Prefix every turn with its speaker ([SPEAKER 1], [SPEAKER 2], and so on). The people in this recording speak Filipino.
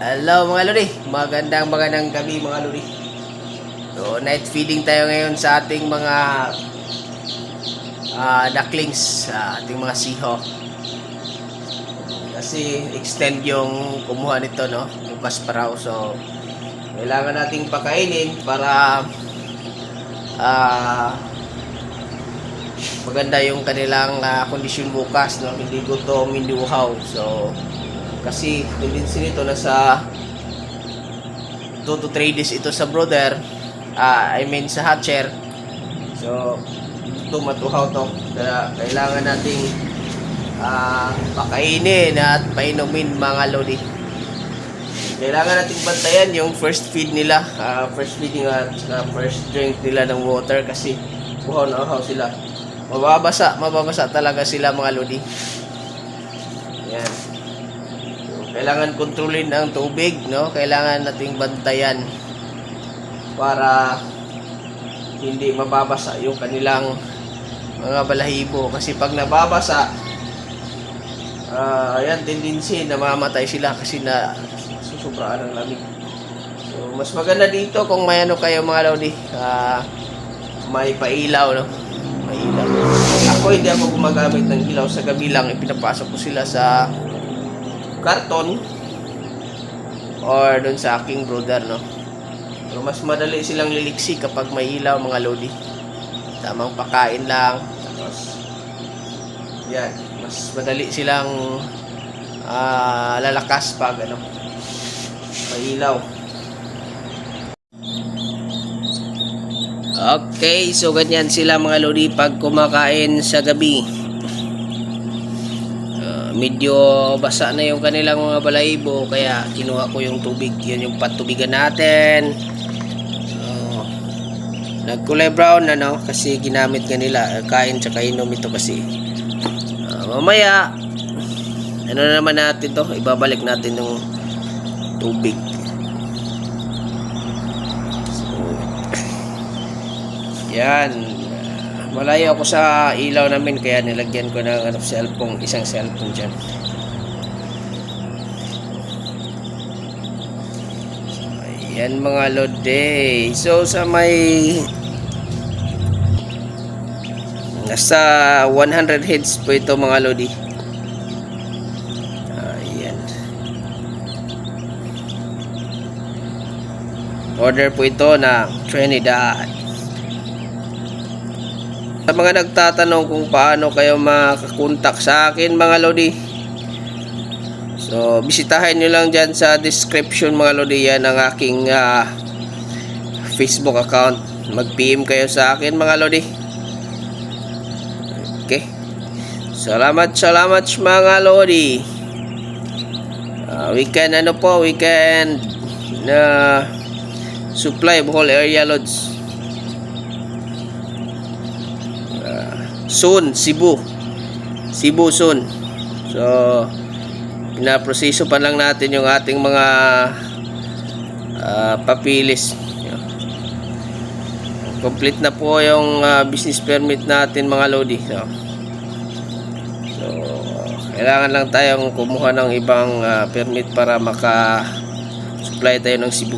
[SPEAKER 1] Hello mga lodi, magandang gabi mga lodi. So night feeding tayo ngayon sa ating mga ducklings, sa ating mga siho. Kasi extend yung kumuha nito, no, yung kasparaw. So kailangan nating pakainin para maganda yung kanilang kondisyon bukas, no, hindi gutom, hindi uhaw. So kasi tendency nito nasa 2 to 3 days ito sa brother, I mean sa hatcher. So ito matuhaw to, kaya kailangan nating pakainin at painumin mga lodi. Kailangan nating bantayan yung first feed nila, first feeding at first drink nila ng water, kasi uhaw na uhaw sila, mababasa talaga sila mga lodi. Yan. Kailangan kontrolin ang tubig, no? Kailangan nating bantayan para hindi mababasa yung kanilang mga balahibo, kasi pag nababasa, ayan, tendency na mamatay sila kasi na susubraan ng lamig. So mas maganda dito kung may ano kayo mga lodi, may pailaw, no? May ilaw. Ako hindi ako gumagamit ng ilaw, sa gabi lang ipinapasok ko sila sa karton or doon sa aking brother, no. Pero mas madali silang liliksi kapag may ilaw mga lodi. Tamang pakain lang, tapos yan, mas madali silang lalakas pag ano, may ilaw. Okay, so ganyan sila mga lodi pag kumakain sa gabi. Medyo basa na yung kanilang mga balahibo, kaya kinuha ko yung tubig. Yan yung patubigan natin. So nagkulay brown na, no, kasi ginamit nga nila, kain tsaka inom ito. Kasi mamaya ano na naman natin to, ibabalik natin yung tubig. So yan, malayo ako sa ilaw namin, kaya nilagyan ko ng cellphone, isang cellphone dyan. So, ayan mga lodi. So sa may nasa 100 heads po ito mga lodi. Ayan. Order po ito na Trinidad. Sa mga nagtatanong kung paano kayo makakontak sa akin mga lodi, so bisitahin nyo lang dyan sa description mga lodi, yan ang aking Facebook account. Mag-PM kayo sa akin mga lodi. Okay, salamat mga lodi. We can supply whole area loads soon, Cebu soon. So pinaproseso pa lang natin yung ating mga papilis. Complete na po yung business permit natin mga lodi. So kailangan lang tayong kumuha ng ibang permit para maka supply tayo ng Cebu.